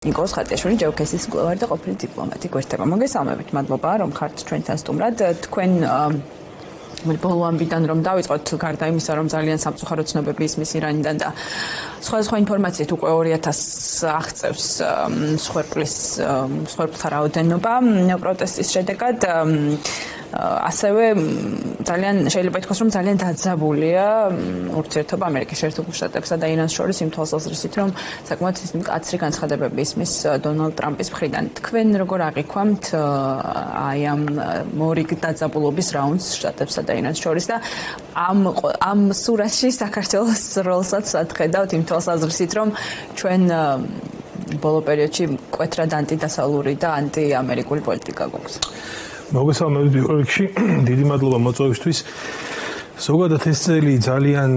ნიკოლოზ ხატიაშვილი ჯეოქესის მკვლევარი და ყოფილი დიპლომატი გვერდება. მოგესალმებით, მადლობა რომ ხართ ჩვენთან სტუმრად. თქვენ ბოლო ამბიდან რომ დავიწყოთ გარდა იმისა რომ ძალიან სამწუხარო ცნობები ისმის ირანიდან და სხვა ინფორმაციით უკვე 2000 აღწევს მსხვერპლთა რაოდენობა პროტესტის შედეგად ასევე ძალიან შეიძლება ითქვას რომ ძალიან დაძაბულია ურთიერთობა ამერიკის შეერთებულ შტატებსა და ირანს შორის იმ თვალსაზრისით რომ საკმაოდ მკაცრი განცხადებები ისმის დონალდ ტრამპის მხრიდან. თქვენ როგორ აღიქვამთ აი ამ მორიგ დაძაბულობის რაუნდს შტატებსა და ირანს შორის და ამ სურათში საქართველოს როლსაც ხედავთ იმ თვალსაზრისით რომ ჩვენ ბოლო პერიოდში მკვეთრად ანტიდასავლური და ანტიამერიკული პოლიტიკა გვაქვს. მოგესალმებით პირველ რიგში, დიდი მადლობა მოწვევისთვის. ზოგადად ეს წელი ძალიან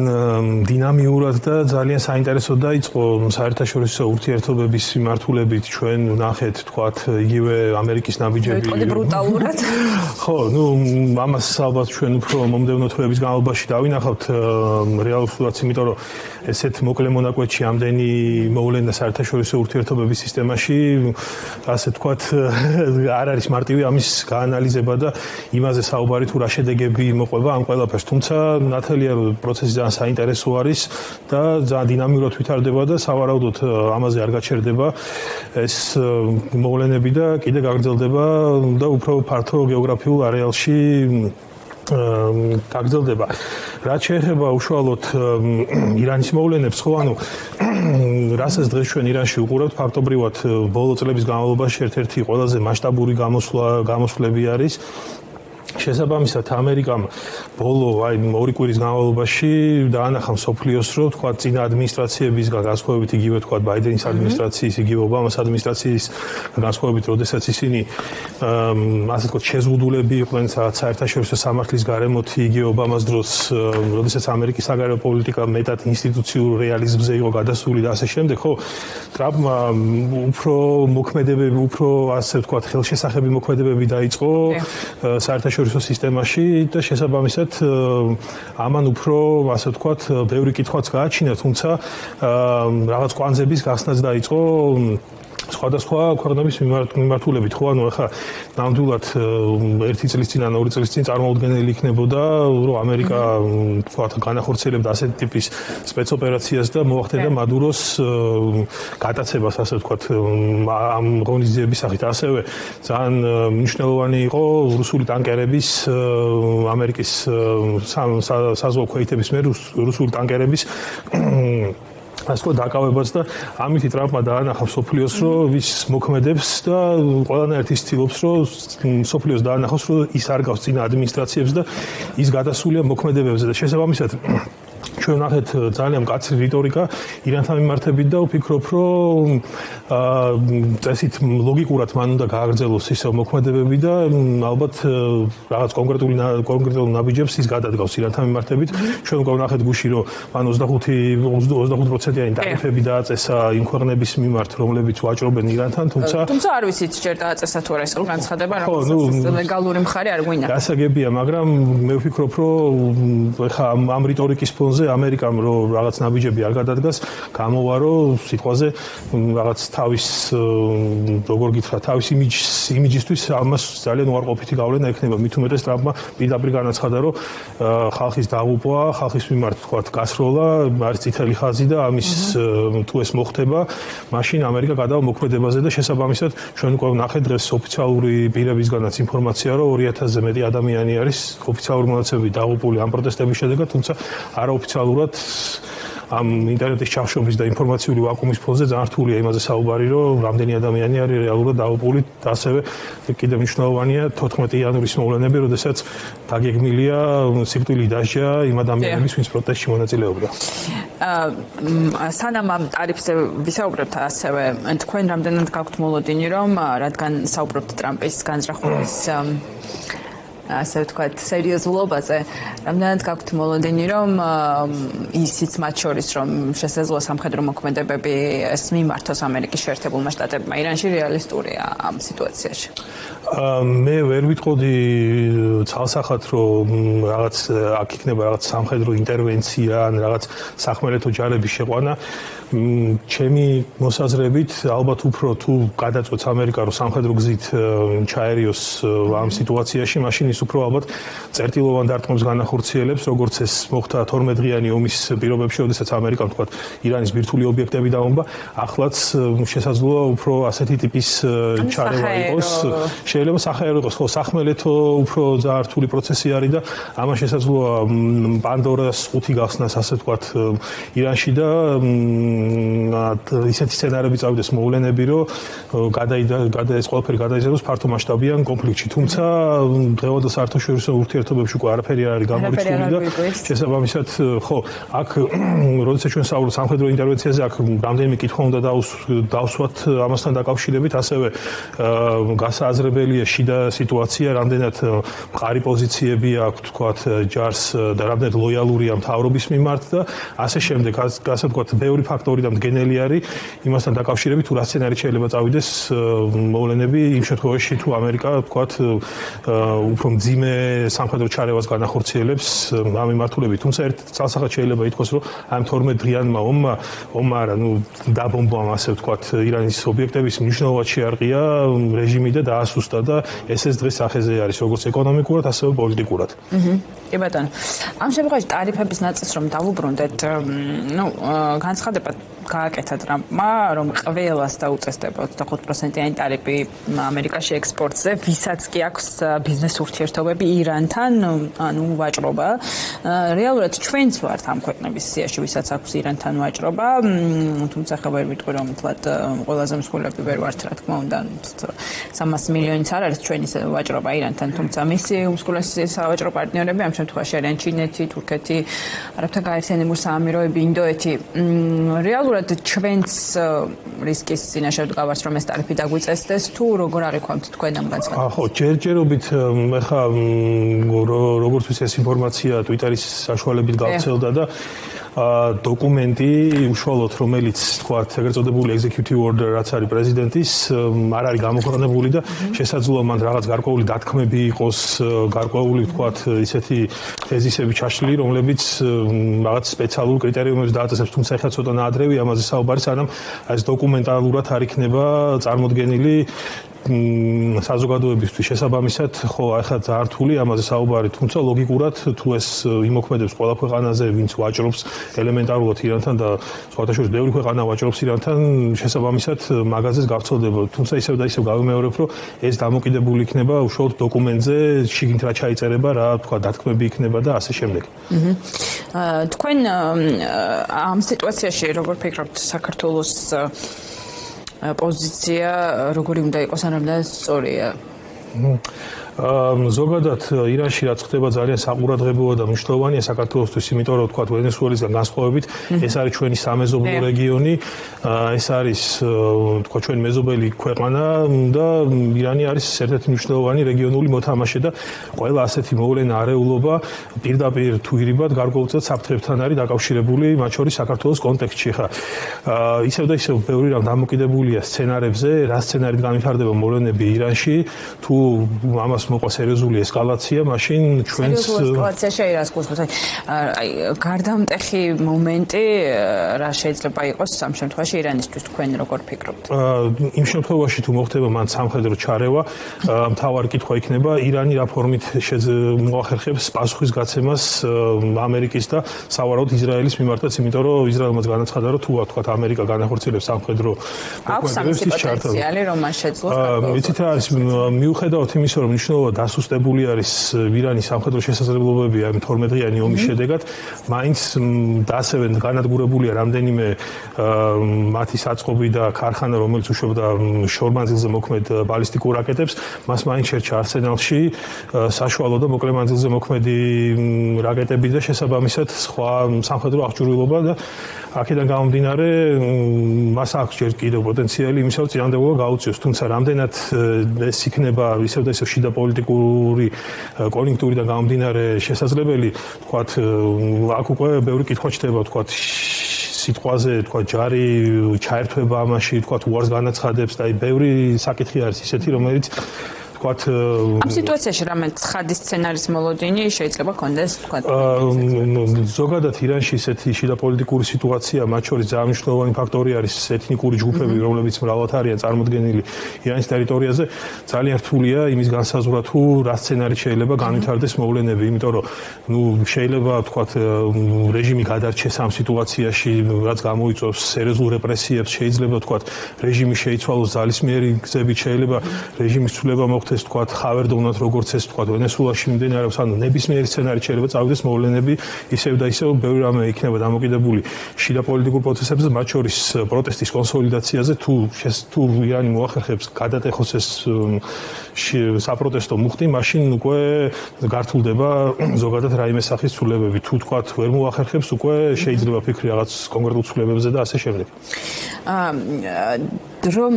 დინამიურად და ძალიან საინტერესოდ დაიწყო საერთაშორისო ურთიერთობების მიმართულებით. ჩვენ ვნახეთ, თქვათ, იგივე ამერიკის ნაბიჯები. მოიწყო ბრუტალურად. ხო, ამას ალბათ ჩვენ უფრო მომდევნო თვეების განმავლობაში დავინახავთ რეალურად, იმიტომ რომ ესეთ მოკლე მონაკვეთში ამდენი მოვლენა საერთაშორისო ურთიერთობების სისტემაში, ასე თქვათ, არ არის მარტივი ამის გაანალიზება და იმაზე საუბარი თუ რა შედეგები მოყვება ამ ყველაფერს. თუმცა ნათელია რომ პროცესი ძალიან საინტერესო არის და ძალიან დინამიურად ვითარდება და სავარაუდოდ ამაზე არ გაჩერდება ეს მოვლენები და კიდე გაგრძელდება და უფრო ფართო გეოგრაფიულ არეალში გაგრძელდება. რაც შეეხება უშუალოდ ირანის მოვლენებს, ხო, რასაც დღეს ჩვენ ირანში უყურებთ, ფაქტობრივად ბოლო წლების განმავლობაში ერთ-ერთი ყველაზე მასშტაბური გამოსვლები არის. შესაბამისად ამერიკამ ბოლო ორი კვირის განმავლობაში დაანახა მსოფლიოს რომ თქვა წინა ადმინისტრაციების განსხვავებით იგივე თქვა ბაიდენის ადმინისტრაციის იგივე ობამას ადმინისტრაციის განსხვავებით როდესაც ისინი ასე თქვა შეზღუდულები იყვნენ საერთაშორისო სამართლის გარემოთ იგივე ობამას დროს როდესაც ამერიკის საგარეო პოლიტიკა მეტად ინსტიტუციურ რეალიზმზე იყო გადასული და ასე შემდეგ ხო ტრამპმა უფრო მოქმედებები უფრო ასე თქვა ხელშესახები მოქმედებები დაიწყო საერთაშორისო სისტემაში და შესაბამისად ამან უფრო ასე ვთქვათ ბევრი კითხვაც გააჩინა, თუმცა რაღაც კვანძების გახსნაც დაიწყო სხვადასხვა ქვეყნების მიმართულებით. ხო, ახლა ნამდვილად 1 წლის წინ ან 2 წლის წინ წარმოუდგენელი იქნებოდა, რომ ამერიკა თქვათ განახორციელებდა ასეთი ტიპის სპეცოპერაციას და მოახდინა მადუროს გატაცებას, ასე ვთქვათ, ამ ღონისძიების სახით. ასევე ძალიან მნიშვნელოვანი იყო რუსული ტანკერების ამერიკის საზღვაო ქვეითების მიერ რუსული ტანკერების ასე დაკავებაც და ამით ტრამპმა დაანახა მსოფლიოს რომ ვის მოქმედებს და ყველანაირად ის ცდილობს რომ მსოფლიოს დაანახოს რომ ის არ გავს წინა ადმინისტრაციებს და ის გადასულია მოქმედებებზე და შესაბამისად ჩვენ ვნახეთ ძალიან მკაცრი რიტორიკა ირანთან მიმართებით და ვფიქრობ რომ წესით ლოგიკურად მან უნდა გააგრძელოს ისევ მოქმედებები და ალბათ რაღაც კონკრეტულ ნაბიჯებს ის გადადგავს ირანთან მიმართებით. ჩვენ უკვე ვნახეთ გუში რომ მან 25%-იანი ტარიფები დააწესა იმ ქვეყნების მიმართ რომლებიც ვაჭრობენ ირანთან, თუმცა არ ვიცით ჯერ დააწესა თუ არა ეს განცხადება რომ ლეგალური მხარე არ გვინდა. გასაგებია, მაგრამ მე ვფიქრობ რომ ეხა ამ რიტორიკის ფონზე ამერიკამ რომ რაღაც ნაბიჯები არ გადადგას, გამოვა რომ სიტყვაზე რაღაც თავის როგორ გითხრა, თავის იმიჯისთვის ამას ძალიან უარყოფითი გავლენა ექნება. მით უმეტეს ტრამპმა პირდაპირ განაცხადა, რომ ხალხის დაღუპვა, ხალხის მიმართ თქვათ გასროლა არის წითელი ხაზი და ამის თუ ეს მოხდება, მაშინ ამერიკა გადავა მოქმედებაზე და შესაბამისად ჩვენ უკვე ვნახეთ დღეს ოფიციალური პირებისგანაც ინფორმაცია, რომ 2000-ზე მეტი ადამიანი არის ოფიციალური მონაცემებით დაღუპული ამ პროტესტების შედეგად, თუმცა არაოფიციალურად ამ ინტერნეტის ჩახშობის და ინფორმაციული ვაკუუმის ფონზე ძალიან რთულია იმაზე საუბარი, რომ რამდენი ადამიანი არის რეალურად დაღუპული და ასევე კიდევ მნიშვნელოვანია 14 იანვრის მოვლენები, როდესაც დაგეგმილია სიკვდილით დასჯა იმ ადამიანების, ვინც პროტესტში მონაწილეობდა. სანამ ამ ტარიფზე ვისაუბრებთ, ასევე თქვენ რამდენად გაქვთ მოლოდინი, რომ რადგან საუბრობთ ტრამპის განზრახულის ასე ვთქვათ, სერიოზულობაზე, რამდენად გაქვთ მოლოდინი, რომ ისიც მათ შორის, რომ შესაძლოა სამხედრო მოქმედებები ეს მიმართოს ამერიკის შეერთებულმა შტატებმა ირანში რეალისტურია ამ სიტუაციაში? მე ვერ ვიტყოდი ცალსახად, რომ რაღაც აქ იქნება რაღაც სამხედრო ინტერვენცია ან რაღაც სახმელეთო ჯარების შეყვანა. ჩემი მოსაზრებით, ალბათ უფრო თუ გადაწყვეტს ამერიკა, რომ სამხედრო გზით ჩაერიოს ამ სიტუაციაში, მაშინ ის უფრო ალბათ წერტილოვან დარტყმებს განახორციელებს, როგორც ეს მოხდა 12 დღიანი ომის პირობებში, როდესაც ამერიკამ თქვა ირანის ბირთვული ობიექტები დაომბა, ახლაც შესაძლოა უფრო ასეთი ტიპის ჩარევა იყოს. შეიძლება სახაერო იყოს, ხო, სახმელეთო უფრო ძალიან რთული პროცესი არის და ამან შესაძლოა პანდორას ყუთი გახსნას, ასე ვთქვათ, ირანში და ისეთი სცენარები წავიდეს მოვლენები, რომ ეს ყველაფერი გადაიზარდოს ფართომასშტაბიან კონფლიქტში. თუმცა დღევანდელ საერთაშორისო ურთიერთობებში უკვე არაფერი არ არის გამორიცხული და შესაბამისად, ხო, აქ როდესაც ჩვენ საუბრობთ სამხედრო ინტერვენციაზე, აქ რამდენიმე კითხვა უნდა დავსვათ ამასთან დაკავშირებით, ასევე გასააზრებელია შიდა სიტუაცია, რამდენად მყარი პოზიციები აქვს, თქვათ, ჯარს და რამდენად ლოიალურია მთავრობის მიმართ და ასე შემდეგ, ასე ვთქვათ, ბევრი ფაქტორი და მდგენელი არის იმასთან დაკავშირებით, თუ რა სცენარით შეიძლება წავიდეს მოვლენები იმ შემთხვევაში, თუ ამერიკა, ვთქვათ, უფრო მძიმე სამხედრო ჩარევას განახორციელებს ამ მიმართულებით. თუმცა ერთ წელსახად შეიძლება ითქვას, რომ ამ 12 დღიანმა ომმა არა, დაბომბვამ, ასე ვთქვათ, ირანის ობიექტების მნიშვნელოვნად შეარყია რეჟიმი და დაასუსტა და ეს დღეს სახეზე არის, როგორც ეკონომიკურად, ასევე პოლიტიკურად. კი ბატონო. ამ შემთხვევაში ტარიფების ნაწილს რომ დავუბრუნდეთ, განცხადება გააკეთა ტრამპმა, რომ ყველას დაუწესდება 25%-იანი ტარიფი ამერიკაში ექსპორტზე, ვისაც კი აქვს ბიზნეს ურთიერთობები ირანთან, ანუ ვაჭრობა. რეალურად ჩვენც ვართ ამ ქვეყნების სიაში, ვისაც აქვს ირანთან ვაჭრობა, თუმცა ხა ვერ ვიტყვი, რომ თლად ყველაზე მსხვილები ვერ ვართ, რა თქმა უნდა, 300 მილიონიც არ არის ჩვენი ვაჭრობა ირანთან, თუმცა მისი უმსხვილესი სავაჭრო პარტნიორები ამ შემთხვევაში არიან ჩინეთი, თურქეთი, არაბთა გაერთიანებული საამიროები, ინდოეთი. რეალურად ჩვენც რისკის წინაშე ვდგავართ, რომ ეს ტარიფი დაგვიწესდეს, თუ როგორ არიქვამთ თქვენ ამ განცხადებას? ხო, ჯერჯერობით ხა როგორც ვიცი ეს ინფორმაცია Twitter-ის საშუალებით გავრცელდა და დოკუმენტი უშუალოდ რომელიც თქვათ ეგრეთ წოდებული executive order რაც არის პრეზიდენტის არ არის გამოქვეყნებული და შესაძლოა მან რაღაც გარკვეული დათქმები იყოს გარკვეული თქვათ ისეთი თეზისები ჩაშლილი რომლებიც რაღაც სპეციალურ კრიტერიუმებს დააწესებს თუმცა ეხლა ცოტა ნაადრევია ამაზე საუბარი სანამ ეს დოკუმენტალურად არ იქნება წარმოდგენილი საზოგადოებისთვის შესაბამისად ხო ახლა ძალიან რთული ამაზე საუბარი თუმცა ლოგიკურად თუ ეს იმოქმედებს ყველა ქვეყანაზე ვინც ვაჭრობს ელემენტარულად ირანთან და სხვათა შორის ბევრი ქვეყანა ვაჭრობს ირანთან შესაბამისად მაგაზეს გავრცელდება თუმცა ისევ და ისევ გავიმეორებ რომ ეს დამოკიდებული იქნება უშუალოდ დოკუმენტზე შიგნით რა ჩაიწერება რა თქვა დათქმები იქნება და ასე შემდეგ თქვენ ამ სიტუაციაში როგორ ფიქრობთ საქართველოს პოზიცია როგორი უნდა იყოს ან რამდენად სწორია ზოგადად ირანში რაც ხდება ძალიან საყურადღებოა და მნიშვნელოვანია საქართველოსთვის, იმიტომ რომ თქვა ვენესუელისგან განსხვავებით, ეს არის ჩვენი სამეზობლო რეგიონი, ეს არის თქვა ჩვენი მეზობელი ქვეყანა და ირანი არის ერთ-ერთი მნიშვნელოვანი რეგიონული მოთამაშე და ყველა ასეთი მოვლენა არეულობა პირდაპირ თუ ირიბად გარკვეულწილად საფრთხებთან არის დაკავშირებული, მათ შორის საქართველოს კონტექსტში ხა. ისევ და ისევ ბევრი რამ დამოკიდებულია სცენარებზე, რა სცენარით განვითარდება მოვლენები ირანში, თუ ამას მოყვა სერიოზული ესკალაცია, მაშინ ჩვენს ესკალაცია შეირასკუს, აი გარდამტეხი მომენტი რა შეიძლება იყოს ამ შემთხვევაში ირანისთვის თქვენ როგორ ფიქრობთ? იმ შემთხვევაში თუ მოხდება მან სამხედრო ჩარევა, მთავარი კითხვა იქნება ირანი რა ფორმით მოახერხებს პასუხისგაცემას ამერიკის და სავარაუდოდ ისრაელის მიმართაც, იმიტომ რომ ისრაელმაც განაცხადა, რომ თუ ვთქვათ ამერიკა განახორციელებს სამხედრო მოქმედებებს ის ჩართავს. პოტენციალი რომ მან შეძლოს. იცით რა არის მიუხედავად იმისა, რომ მნიშვნელოვნად დასუსტებული არის ირანის სამხედრო შესაძლებლობები ამ 12-დღიანი ომის შედეგად, მაინც ასევე განადგურებულია რამდენიმე მათი საწყობი და ქარხანა, რომელიც უშვებდა შორმანძილზე მოქმედ ბალისტიკურ რაკეტებს, მას მაინც შერჩა არსენალში საშუალო და მოკლე მანძილზე მოქმედი რაკეტები და შესაბამისად სხვა სამხედრო აღჭურვილობა და აქედან გამომდინარე მას აქვს ჯერ კიდევ პოტენციალი იმისა, რომ წინამდებობა გაუწიოს, თუმცა რამდენად ეს იქნება ისევ და ისევ შიდა პოლიტიკური კონიუნქტურიდან გამომდინარე შესაძლებელი, თქვათ, აქ უკვე ბევრი კითხვა ჩდება, თქვათ, სიტყვაზე, თქვათ, ჯარი ჩაერთვება ამაში, თქვათ, უარს განაცხადებს და ბევრი საკითხი არის ისეთი, რომელიც ამ სიტუაციაში რამე ცხადი სცენარის მოლოდინი შეიძლება კონდეს თქვათ ზოგადად ირანში ისეთი შიდა პოლიტიკური სიტუაცია მათ შორის ძალიან მნიშვნელოვანი ფაქტორი არის ეთნიკური ჯგუფები რომლებიც მრავლად არიან წარმოდგენილი ირანის ტერიტორიაზე ძალიან რთულია იმის განსაზღვრა თუ რა სცენარით შეიძლება განვითარდეს მოვლენები იმიტომ რომ შეიძლება თქვათ რეჟიმი გადარჩეს ამ სიტუაციაში რაც გამოიწვევს სერიოზულ რეპრესიებს შეიძლება თქვათ რეჟიმი შეიცვალოს ძალისმიერი გზებით შეიძლება რეჟიმის ცვლილება მოხდეს თქვათ ხავერდოვნად როგორც ეს თქვათ ვენესუელაში მიმდინარეობს ანუ ნებისმიერი სცენარი შეიძლება წავიდეს მოვლენები ისევ და ისევ ბევრი რამე იქნება დამოკიდებული შიდა პოლიტიკურ პროცესებზე მათ შორის პროტესტის კონსოლიდაციაზე თუ ირანი მოახერხებს გადატეხოს ეს საპროტესტო მუხტი მაშინ უკვე გართულდება ზოგადად რაიმე სახის ცვლილებები თუ თქვათ ვერ მოახერხებს უკვე შეიძლება ფიქრი რაღაც კონკრეტულ ცვლილებებზე და ასე შემდეგ რომ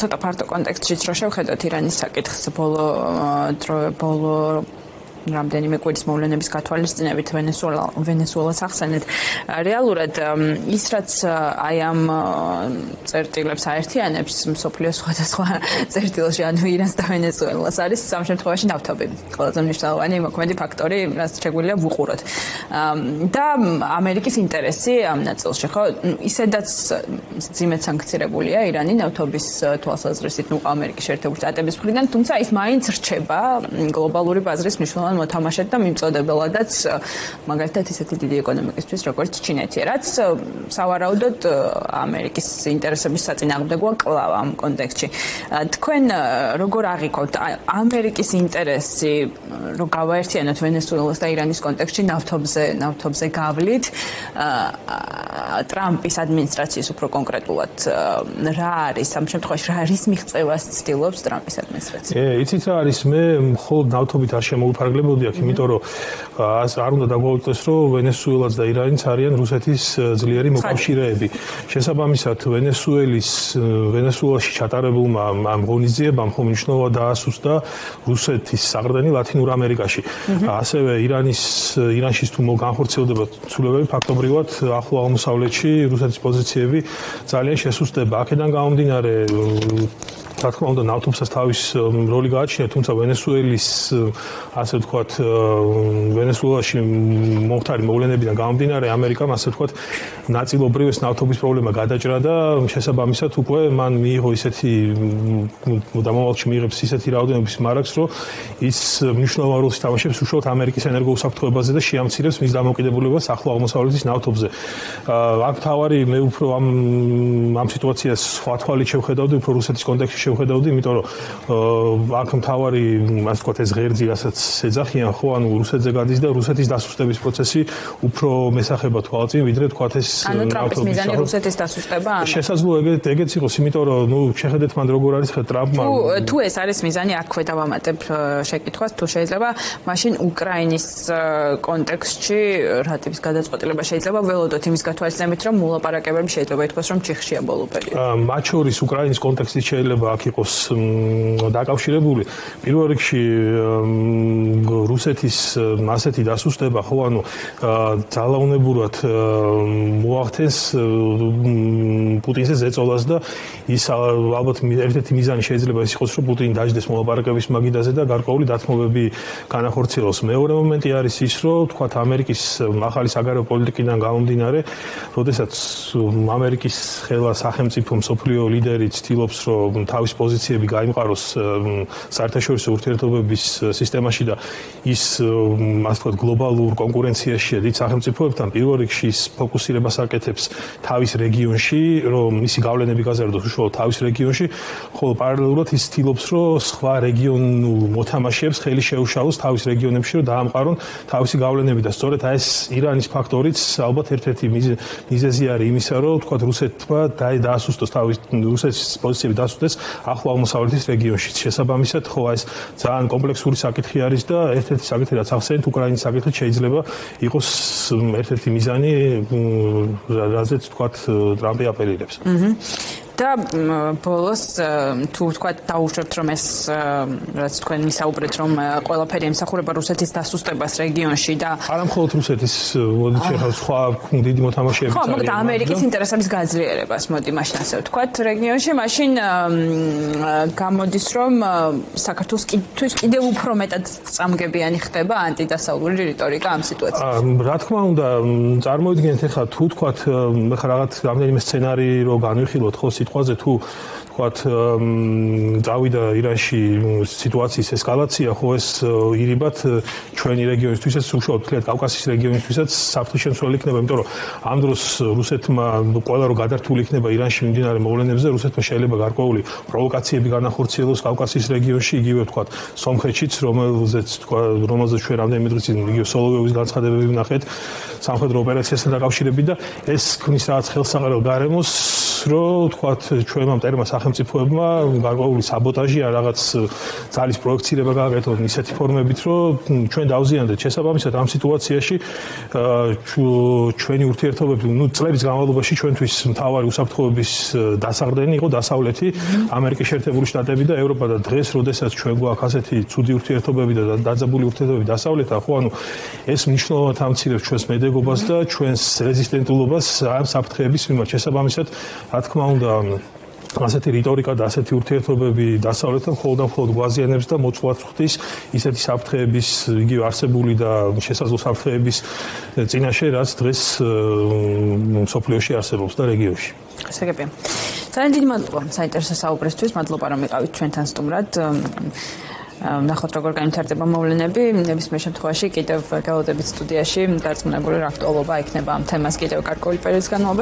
ცოტა ფართო კონტექსტშიც რო შევხედოთ ირანის საკითხს ბოლო რამდენიმე კვირის მოვლენების გათვალისწინებით ვენესუელას ახსენეთ რეალურად ის რაც აი ამ წერტილებს აერთიანებს მსოფლიოს სხვადასხვა წერტილში ანუ ირანს და ვენესუელას არის სამ შემთხვევაში ნავთობი ყველაზე მნიშვნელოვანი მოქმედი ფაქტორი რაც შეგვიძლია ვუყუროთ და ამერიკის ინტერესი ამ ნაწილში ხო ისედაც ძიმედ სანქცირებულია ირანი ნავთობის თვალსაზრისით ამერიკის შეერთებული შტატების მხრიდან თუმცა ის მაინც რჩება გლობალური ბაზრის მნიშვნელოვანი მოთამაშედ და მიმწოდებელადაც მაგალითად ისეთი დიდი ეკონომიკისთვის როგორც ჩინეთი რაც სავარაუდოდ ამერიკის ინტერესების საწინააღმდეგოა კვლავ ამ კონტექსტში თქვენ როგორ აღიქოთ ამერიკის ინტერესი რომ გავაერთიანოთ ვენესუელას და ირანის კონტექსტში ნავთობზე გავლით ტრამპის ადმინისტრაციის უფრო კონკრეტულად რა არის ამ შემთხვევაში რა არის მიღწევას ცდილობს ტრამპის ადმინისტრაცია იცით რა არის მე მხოლოდ ნავთობით არ შემოუფარგლებ იმიტომ რომ არ უნდა დაგვაუწყდეს რომ ვენესუელაც და ირანიც არიან რუსეთის ძლიერი მოკავშირეები. შესაბამისად ვენესუელაში ჩატარებულმა ამ ღონისძიებამ ხომ მნიშვნელოვნად დაასუსტა რუსეთის საყრდენი ლათინურ ამერიკაში. ასევე ირანში თუ განხორციელდება ცვლილებები ფაქტობრივად ახლო აღმოსავლეთში რუსეთის პოზიციები ძალიან შესუსტება. აქედან გამომდინარე რა თქმა უნდა ნავთობსაც თავის როლი გააჩნია, თუმცა ვენესუელის ასე ვთქვათ ვენესუელაში მომხდარი მოვლენებიდან გამომდინარე ამერიკამ ასე ვთქვათ ნაწილობრივ ეს ნავთობის პრობლემა გადაჭრა და შესაბამისად უკვე მან მიიღო ისეთი მომავალში მიიღებს ისეთი რაოდენობის მარაგს, რომ ის მნიშვნელოვან როლს ითამაშებს უშუალოდ ამერიკის ენერგოუსაფრთხოებაზე და შეამცირებს მის დამოკიდებულებას ახლო აღმოსავლეთის ნავთობზე. აქ თავარი მე უფრო ამ სიტუაციას სხვა თვალით შევხედავდი, უფრო რუსეთის კონტექსტში შევხედავდი, იმიტომ რომ აქ თავარი ასე ვთქვათ ეს ღერძი რასაც ეძახიან ხო ანუ რუსეთზე გადის და რუსეთის დასუსტების პროცესი უფრო მესახება თვალწინ ვიდრე თქვათ ეს ანუ ტრამპის მიზანი რუსეთის დასუსტება შესაძლოა ეგეც იყოს იმიტომ რომ შეხედეთ მან როგორ არის ტრამპმა თუ ეს არის მიზანი აქვე დავამატებ შეკითხვას თუ შეიძლება მაშინ უკრაინის კონტექსტში რატების გადაწყვეტილება შეიძლება ველოდოთ იმის გათვალისწინებით რომ მოლაპარაკებები შეიძლება ითქვას რომ ჩიხშია ბოლო პერიოდში მათ შორის უკრაინის კონტექსტით შეიძლება აქ იყოს დაკავშირებული პირველ რიგში რუსეთის ასეთი დასუსტება ხო ანუ ძალაუნებურად მოახდენს პუტინზე ზეწოლას და ის ალბათ ერთ-ერთი მიზანი შეიძლება ის იყოს რომ პუტინი დაждდეს მოლაპარაკების მაგიდაზე და გარკვეული დათმობები განახორციელოს. მეორე მომენტი არის ის რომ თქვათ ამერიკის ახალი საგარეო პოლიტიკიდან გამომდინარე, როდესაც ამერიკის ხელა სახელმწიფო მსოფლიო ლიდერი ცდილობს რომ თავის პოზიციები გაიმყაროს საერთაშორისო ურთიერთობების სისტემაში და ის ასე ვთქვათ გლობალურ კონკურენციაშია დიდ სახელმწიფოებთან პირველ რიგში ის ფოკუსირებას აკეთებს თავის რეგიონში რომ მისი გავლენები გაზარდოს უშუალოდ თავის რეგიონში ხოლო პარალელურად ის ცდილობს რომ სხვა რეგიონულ მოთამაშეებს ხელი შეუშალოს თავის რეგიონებში რომ დაამყარონ თავისი გავლენები და სწორედ ეს ირანის ფაქტორიც ალბათ ერთ-ერთი მიზეზი არის იმისა რომ ვთქვათ რუსეთმა დაასუსტოს თავის რუსეთის პოზიციები დაასუსტეს ახლო აღმოსავლეთის რეგიონში შესაბამისად ხო ეს ძალიან კომპლექსური საკითხი არის და ერთ-ერთი საკითხი რაც ახსენეთ უკრაინის საკითხი შეიძლება იყოს ერთ-ერთი მიზანი რაზეც ვთქვათ ტრამპი აპელირებს. და ბოლოს თუ თქვა დაუშვებთ რომ ეს რაც თქვენ მისაუბრეთ რომ ყველაფერი ემსახურება რუსეთის დასუსტებას რეგიონში და არა მხოლოდ რუსეთის მოდით შეხავთ სხვა დიდი მოთამაშეებიც ხო მოკლედ ამერიკის ინტერესების გაძლიერებას მოდი მაშინ ასე ვთქვათ რეგიონში მაშინ გამოდის რომ საქართველოს კიდევ უფრო მეტად წამგებიანი ხდება ანტიდასავლური რიტორიკა ამ სიტუაციაში რა თქმა უნდა წარმოვიდგინეთ ახლა თუ თქვათ ახლა რაღაც რამდენიმე სცენარი რო განვიხილოთ ხო სიტყვაზე თუ თქვათ წავიდა ირანში სიტუაციის ესკალაცია ხო ეს ირიბად ჩვენი რეგიონისთვისაც უშუალოდ თლიანად კავკასიის რეგიონისთვისაც საფრთხის შემცველი იქნება იმიტომ რომ ამ დროს რუსეთმა ყველა რო გადართული იქნება ირანში მიმდინარე მოვლენებზე რუსეთმა შეიძლება გარკვეული პროვოკაციები განახორციელოს კავკასიის რეგიონში იგივე თქვათ სომხეთშიც რომელზეც ჩვენ რამდენიმე დღის წინ იგივე სოლოვიოვის განცხადებები ვნახეთ სამხედრო ოპერაციასთან დაკავშირებით და ეს ქმნის რაღაც ხელსაყრელ გარემოს რომ თქვათ ჩვენმა მტერმა სახელმწიფოებმა გარკვეული საბოტაჟი ან რაღაც ძალის პროექცირება გააკეთონ ისეთი ფორმებით რომ ჩვენ დავზიანდეთ შესაბამისად ამ სიტუაციაში ჩვენი ურთიერთობები წლების განმავლობაში ჩვენთვის მთავარი უსაფრთხოების დასაყრდენი იყო დასავლეთი ამერიკის შეერთებული შტატები და ევროპა და დღეს როდესაც ჩვენ გვაქვს ასეთი ცუდი ურთიერთობები და დაძაბული ურთიერთობები დასავლეთთან ხო ანუ ეს მნიშვნელოვნად ამცირებს ჩვენს მედეგობას და ჩვენს რეზისტენტულობას ამ საფრთხეების მიმართ შესაბამისად რა თქმა უნდა ასეთი რიტორიკა და ასეთი ურთიერთობები დასავლეთთან მხოლოდ გვაზიანებს და მოწვევს ხდის ისეთი საფრთხეების იგივე არსებული და შესაძლო საფრთხეების წინაშე რაც დღეს მსოფლიოში არსებობს და რეგიონში. გასაგებია. ძალიან დიდი მადლობა საინტერესო საუბრისთვის, მადლობა რომ იყავით ჩვენთან სტუმრად. ნახოთ როგორ განვითარდება მოვლენები, ნებისმიერ შემთხვევაში კიდევ გელოდებით სტუდიაში დარწმუნებული რა აქტუალობა იქნება ამ თემას კიდევ გარკვეული პერიოდის განმავლობაში.